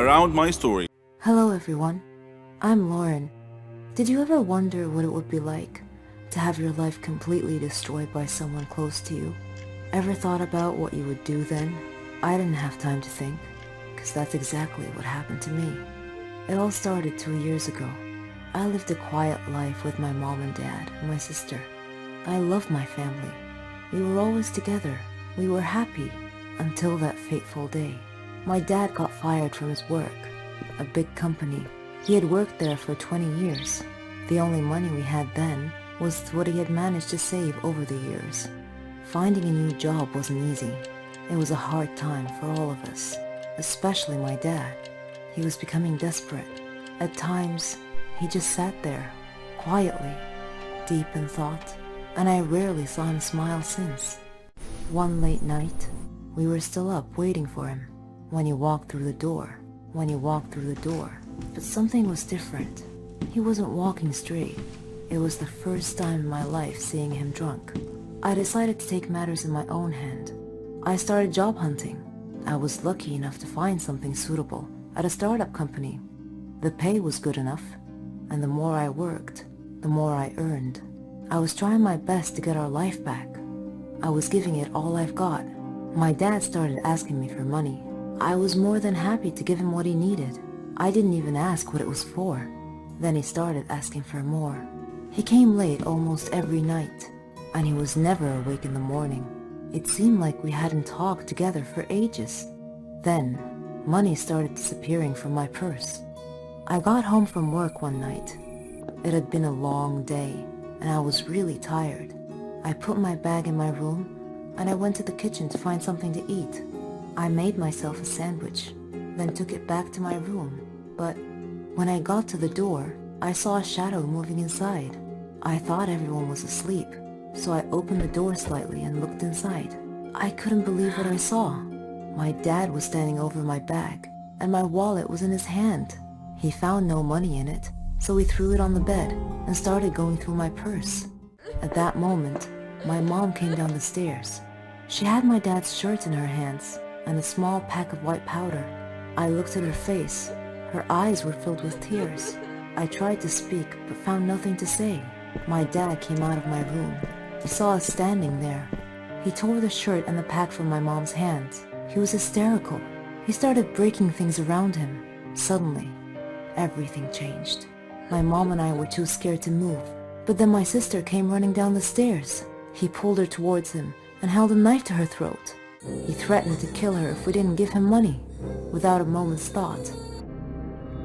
around my story. Hello everyone, I'm Lauren. Did you ever wonder what it would be like to have your life completely destroyed by someone close to you? Ever thought about what you would do then? I didn't have time to think, because that's exactly what happened to me. It all started 2 years ago. I lived a quiet life with my mom and dad and my sister. I loved my family. We were always together. We were happy until that fateful day. My dad got fired from his work, a big company. He had worked there for 20 years. The only money we had then was what he had managed to save over the years. Finding a new job wasn't easy. It was a hard time for all of us, especially my dad. He was becoming desperate. At times, he just sat there, quietly, deep in thought, and I rarely saw him smile since. One late night, we were still up waiting for him when he walked through the door. But something was different. He wasn't walking straight. It was the first time in my life seeing him drunk. I decided to take matters in my own hand. I started job hunting. I was lucky enough to find something suitable at a startup company. The pay was good enough, and the more I worked, the more I earned. I was trying my best to get our life back. I was giving it all I've got. My dad started asking me for money. I was more than happy to give him what he needed. I didn't even ask what it was for. Then he started asking for more. He came late almost every night, and he was never awake in the morning. It seemed like we hadn't talked together for ages. Then, money started disappearing from my purse. I got home from work one night. It had been a long day, and I was really tired. I put my bag in my room, and I went to the kitchen to find something to eat. I made myself a sandwich, then took it back to my room. But when I got to the door, I saw a shadow moving inside. I thought everyone was asleep, so I opened the door slightly and looked inside. I couldn't believe what I saw. My dad was standing over my bag, and my wallet was in his hand. He found no money in it, so he threw it on the bed and started going through my purse. At that moment, my mom came down the stairs. She had my dad's shirt in her hands and a small pack of white powder. I looked at her face. Her eyes were filled with tears. I tried to speak, but found nothing to say. My dad came out of my room. He saw us standing there. He tore the shirt and the pack from my mom's hands. He was hysterical. He started breaking things around him. Suddenly, everything changed. My mom and I were too scared to move, but then my sister came running down the stairs. He pulled her towards him and held a knife to her throat. He threatened to kill her if we didn't give him money. Without a moment's thought,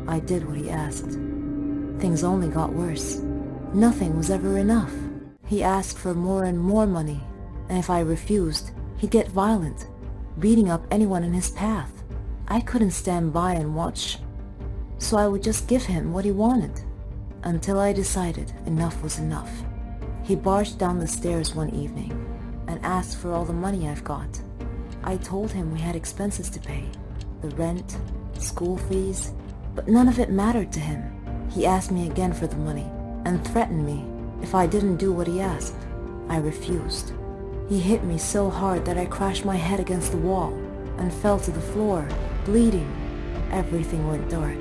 I did what he asked. Things only got worse. Nothing was ever enough. He asked for more and more money, and if I refused, he'd get violent, beating up anyone in his path. I couldn't stand by and watch, so I would just give him what he wanted, until I decided enough was enough. He barged down the stairs one evening and asked for all the money I've got. I told him we had expenses to pay, the rent, school fees, but none of it mattered to him. He asked me again for the money and threatened me if I didn't do what he asked. I refused. He hit me so hard that I crashed my head against the wall and fell to the floor, bleeding. Everything went dark.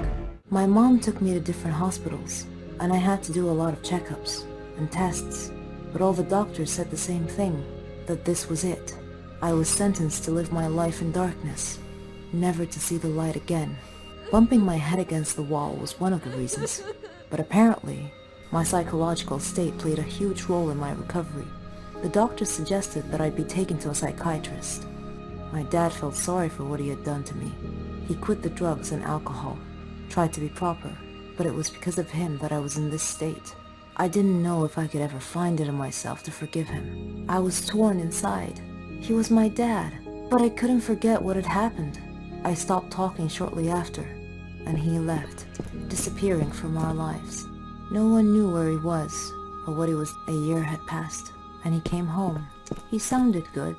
My mom took me to different hospitals, and I had to do a lot of checkups and tests, but all the doctors said the same thing, that this was it. I was sentenced to live my life in darkness, never to see the light again. Bumping my head against the wall was one of the reasons, but apparently, my psychological state played a huge role in my recovery. The doctors suggested that I'd be taken to a psychiatrist. My dad felt sorry for what he had done to me. He quit the drugs and alcohol, tried to be proper, but it was because of him that I was in this state. I didn't know if I could ever find it in myself to forgive him. I was torn inside. He was my dad, but I couldn't forget what had happened. I stopped talking shortly after, and he left, disappearing from our lives. No one knew where he was, or what he was. A year had passed, and he came home. He sounded good,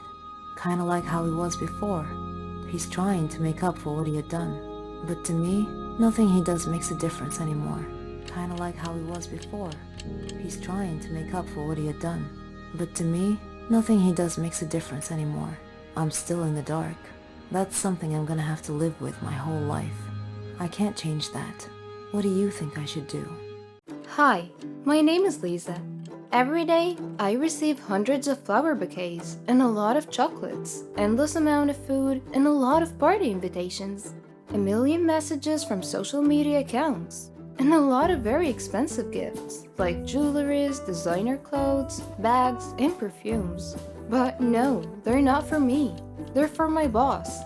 kinda like how he was before. He's trying to make up for what he had done. But to me, nothing he does makes a difference anymore. Kinda like how he was before. He's trying to make up for what he had done. But to me, nothing he does makes a difference anymore. I'm still in the dark. That's something I'm gonna have to live with my whole life. I can't change that. What do you think I should do? Hi, my name is Lisa. Every day, I receive hundreds of flower bouquets and a lot of chocolates, endless amount of food, and a lot of party invitations, a million messages from social media accounts, and a lot of very expensive gifts, like jewelries, designer clothes, bags, and perfumes. But no, they're not for me. They're for my boss.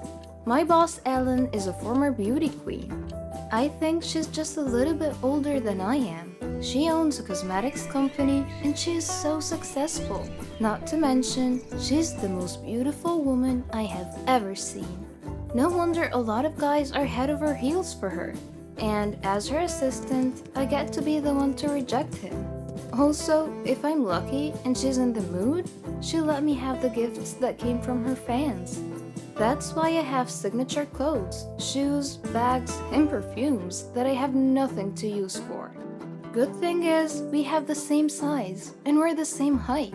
My boss, Ellen, is a former beauty queen. I think she's just a little bit older than I am. She owns a cosmetics company and she is so successful. Not to mention, she's the most beautiful woman I have ever seen. No wonder a lot of guys are head over heels for her. And as her assistant, I get to be the one to reject him. Also, if I'm lucky and she's in the mood, she'll let me have the gifts that came from her fans. That's why I have signature clothes, shoes, bags, and perfumes that I have nothing to use for. Good thing is, we have the same size, and we're the same height.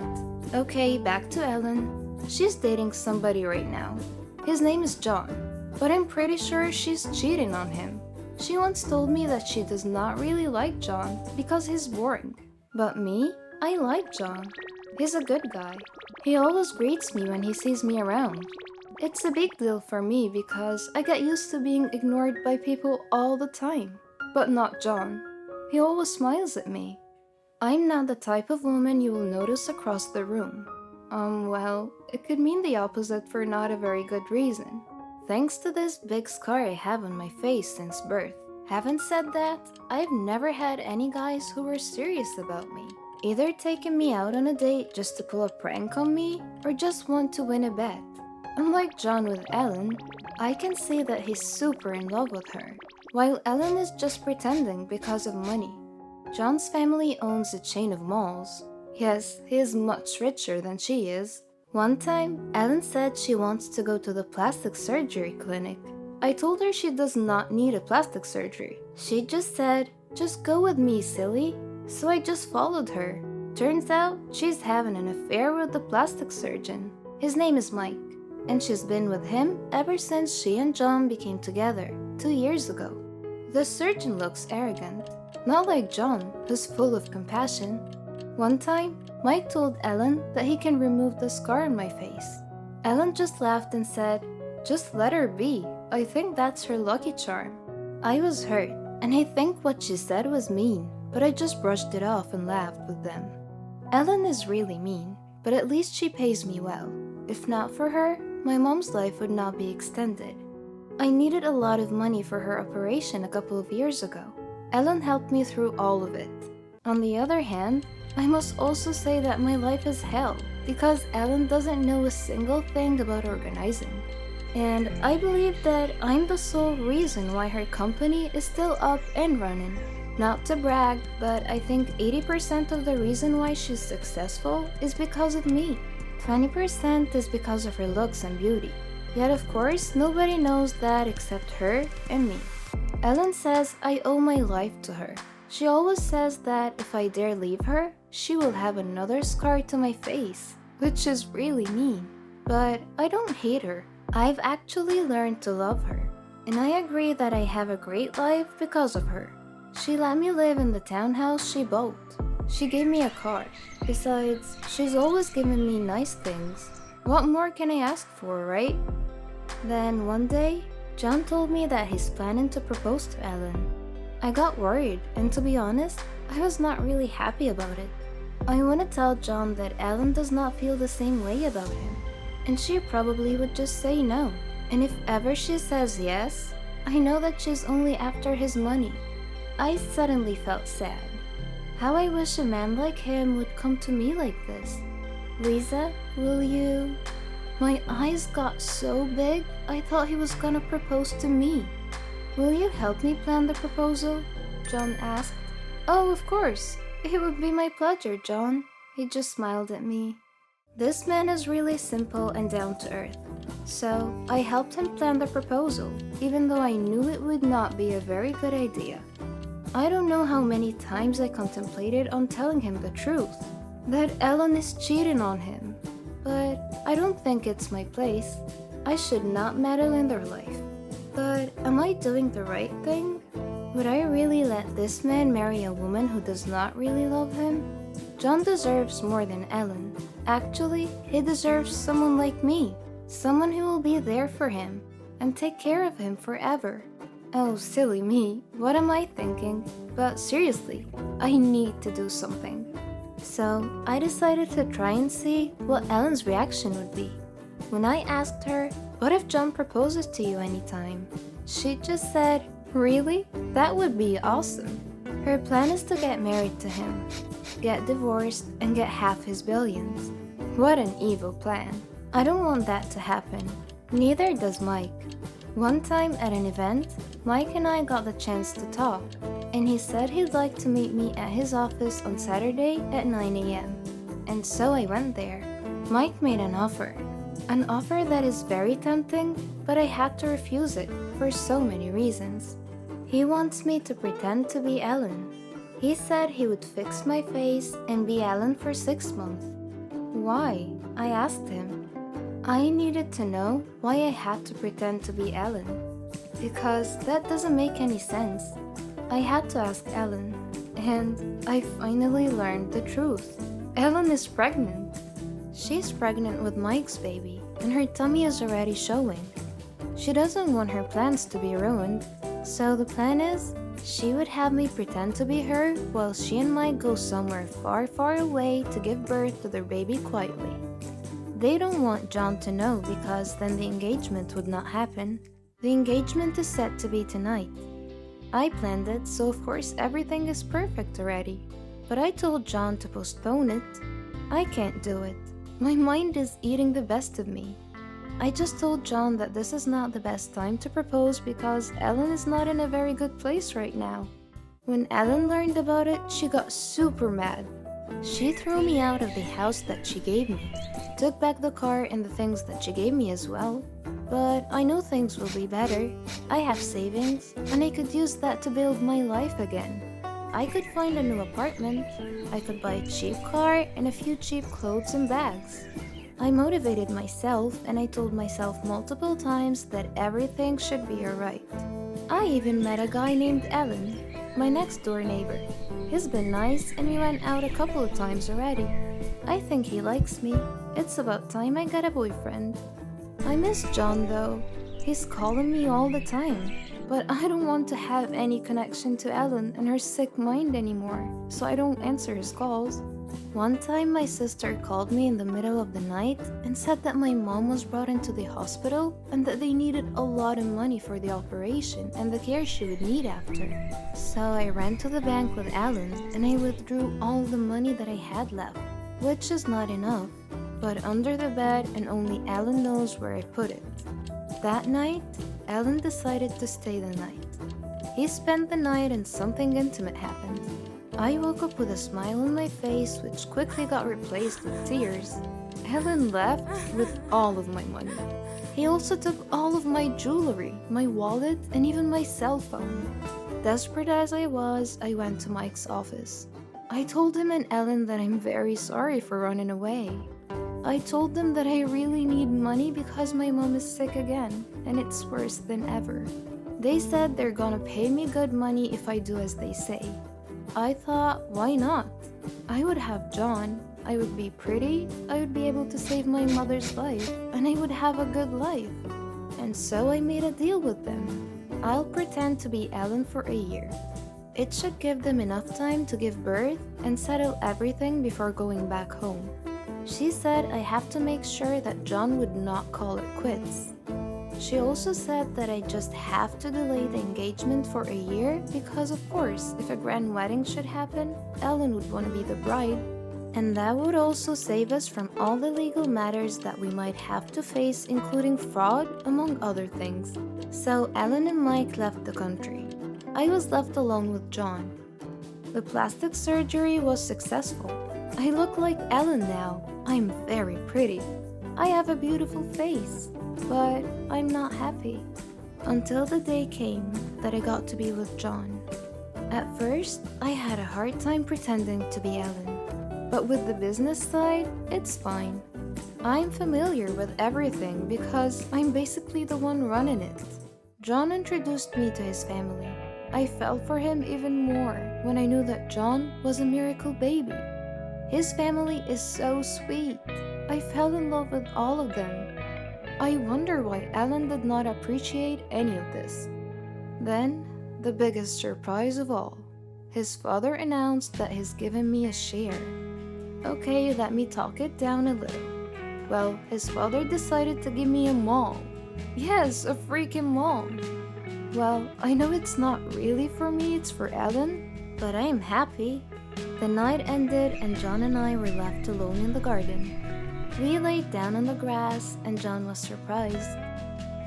Okay, back to Ellen. She's dating somebody right now. His name is John, but I'm pretty sure she's cheating on him. She once told me that she does not really like John because he's boring. But me, I like John. He's a good guy. He always greets me when he sees me around. It's a big deal for me because I get used to being ignored by people all the time. But not John. He always smiles at me. I'm not the type of woman you will notice across the room. Well, it could mean the opposite for not a very good reason. Thanks to this big scar I have on my face since birth. Having said that, I've never had any guys who were serious about me. Either taking me out on a date just to pull a prank on me, or just want to win a bet. Unlike John with Ellen, I can see that he's super in love with her, while Ellen is just pretending because of money. John's family owns a chain of malls. Yes, he is much richer than she is. One time, Ellen said she wants to go to the plastic surgery clinic. I told her she does not need a plastic surgery. She just said, "Just go with me, silly." So I just followed her. Turns out, she's having an affair with the plastic surgeon. His name is Mike, and she's been with him ever since she and John became together 2 years ago. The surgeon looks arrogant, not like John, who's full of compassion. One time, Mike told Ellen that he can remove the scar on my face. Ellen just laughed and said, "Just let her be. I think that's her lucky charm." I was hurt, and I think what she said was mean, but I just brushed it off and laughed with them. Ellen is really mean, but at least she pays me well. If not for her, my mom's life would not be extended. I needed a lot of money for her operation a couple of years ago. Ellen helped me through all of it. On the other hand, I must also say that my life is hell because Ellen doesn't know a single thing about organizing. And I believe that I'm the sole reason why her company is still up and running. Not to brag, but I think 80% of the reason why she's successful is because of me. 20% is because of her looks and beauty. Yet of course, nobody knows that except her and me. Ellen says I owe my life to her. She always says that if I dare leave her, she will have another scar to my face, which is really mean. But I don't hate her. I've actually learned to love her. And I agree that I have a great life because of her. She let me live in the townhouse she bought. She gave me a car. Besides, she's always given me nice things. What more can I ask for, right? Then one day, John told me that he's planning to propose to Ellen. I got worried, and to be honest, I was not really happy about it. I want to tell John that Ellen does not feel the same way about him, and she probably would just say no. And if ever she says yes, I know that she's only after his money. I suddenly felt sad. How I wish a man like him would come to me like this. "Lisa, will you..." My eyes got so big, I thought he was gonna propose to me. "Will you help me plan the proposal?" John asked. "Oh, of course. It would be my pleasure, John." He just smiled at me. This man is really simple and down to earth. So, I helped him plan the proposal, even though I knew it would not be a very good idea. I don't know how many times I contemplated on telling him the truth, that Ellen is cheating on him. But I don't think it's my place. I should not meddle in their life. But am I doing the right thing? Would I really let this man marry a woman who does not really love him? John deserves more than Ellen. Actually, he deserves someone like me. Someone who will be there for him and take care of him forever. Oh, silly me, what am I thinking? But seriously, I need to do something. So, I decided to try and see what Ellen's reaction would be. When I asked her, "What if John proposes to you anytime?" she just said, "Really? That would be awesome." Her plan is to get married to him, get divorced, and get half his billions. What an evil plan. I don't want that to happen. Neither does Mike. One time at an event, Mike and I got the chance to talk, and he said he'd like to meet me at his office on Saturday at 9 a.m. And so I went there. Mike made an offer that is very tempting, but I had to refuse it for so many reasons. He wants me to pretend to be Ellen. He said he would fix my face and be Ellen for 6 months. Why? I asked him. I needed to know why I had to pretend to be Ellen, because that doesn't make any sense. I had to ask Ellen, and I finally learned the truth. Ellen is pregnant. She's pregnant with Mike's baby, and her tummy is already showing. She doesn't want her plans to be ruined, so the plan is she would have me pretend to be her while she and Mike go somewhere far, far away to give birth to their baby quietly. They don't want John to know because then the engagement would not happen. The engagement is set to be tonight. I planned it, so of course everything is perfect already. But I told John to postpone it. I can't do it. My mind is eating the best of me. I just told John that this is not the best time to propose because Ellen is not in a very good place right now. When Ellen learned about it, she got super mad. She threw me out of the house that she gave me, took back the car and the things that she gave me as well. But I know things will be better. I have savings, and I could use that to build my life again. I could find a new apartment, I could buy a cheap car and a few cheap clothes and bags. I motivated myself and I told myself multiple times that everything should be alright. I even met a guy named Alan, my next door neighbor. He's been nice and we went out a couple of times already. I think he likes me. It's about time I got a boyfriend. I miss John though. He's calling me all the time. But I don't want to have any connection to Ellen and her sick mind anymore, so I don't answer his calls. One time my sister called me in the middle of the night and said that my mom was brought into the hospital and that they needed a lot of money for the operation and the care she would need after. So I ran to the bank with Alan and I withdrew all the money that I had left, which is not enough, but under the bed and only Alan knows where I put it. That night, Alan decided to stay the night. He spent the night and something intimate happened. I woke up with a smile on my face which quickly got replaced with tears. Alan left with all of my money. He also took all of my jewelry, my wallet, and even my cell phone. Desperate as I was, I went to Mike's office. I told him and Ellen that I'm very sorry for running away. I told them that I really need money because my mom is sick again, and it's worse than ever. They said they're gonna pay me good money if I do as they say. I thought, why not? I would have John, I would be pretty, I would be able to save my mother's life, and I would have a good life. And so I made a deal with them. I'll pretend to be Ellen for a year. It should give them enough time to give birth and settle everything before going back home. She said I have to make sure that John would not call it quits. She also said that I just have to delay the engagement for a year because of course, if a grand wedding should happen, Ellen would want to be the bride. And that would also save us from all the legal matters that we might have to face, including fraud, among other things. So Ellen and Mike left the country. I was left alone with John. The plastic surgery was successful. I look like Ellen now. I'm very pretty. I have a beautiful face, but I'm not happy. Until the day came that I got to be with John. At first, I had a hard time pretending to be Ellen. But with the business side, it's fine. I'm familiar with everything because I'm basically the one running it. John introduced me to his family. I fell for him even more when I knew that John was a miracle baby. His family is so sweet. I fell in love with all of them. I wonder why Ellen did not appreciate any of this. Then, the biggest surprise of all. His father announced that he's given me a share. Okay, let me talk it down a little. Well, his father decided to give me a mall. Yes, a freaking mall. Well, I know it's not really for me, it's for Ellen, but I am happy. The night ended and John and I were left alone in the garden. We laid down on the grass and John was surprised.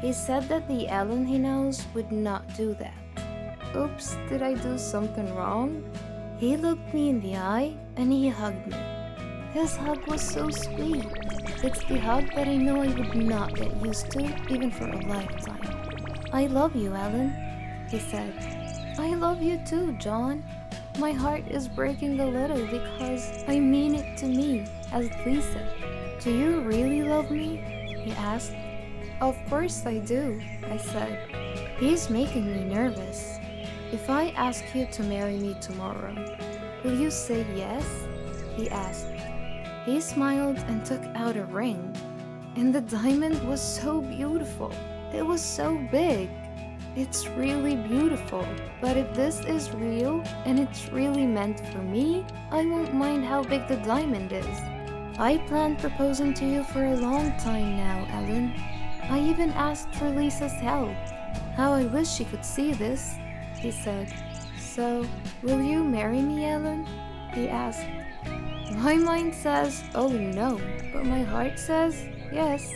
He said that the Ellen he knows would not do that. Oops, did I do something wrong? He looked me in the eye and he hugged me. His hug was so sweet. It's the hug that I know I would not get used to even for a lifetime. I love you, Ellen, he said. I love you too, John. My heart is breaking a little because I mean it to me as Lisa. Do you really love me? He asked. Of course I do, I said. He's making me nervous. If I ask you to marry me tomorrow, will you say yes? He asked. He smiled and took out a ring. And the diamond was so beautiful. It was so big. It's really beautiful. But if this is real and it's really meant for me, I won't mind how big the diamond is. I planned proposing to you for a long time now, Ellen. I even asked for Lisa's help. How I wish she could see this, he said. So, will you marry me, Ellen? He asked. My mind says, oh no, but my heart says, yes.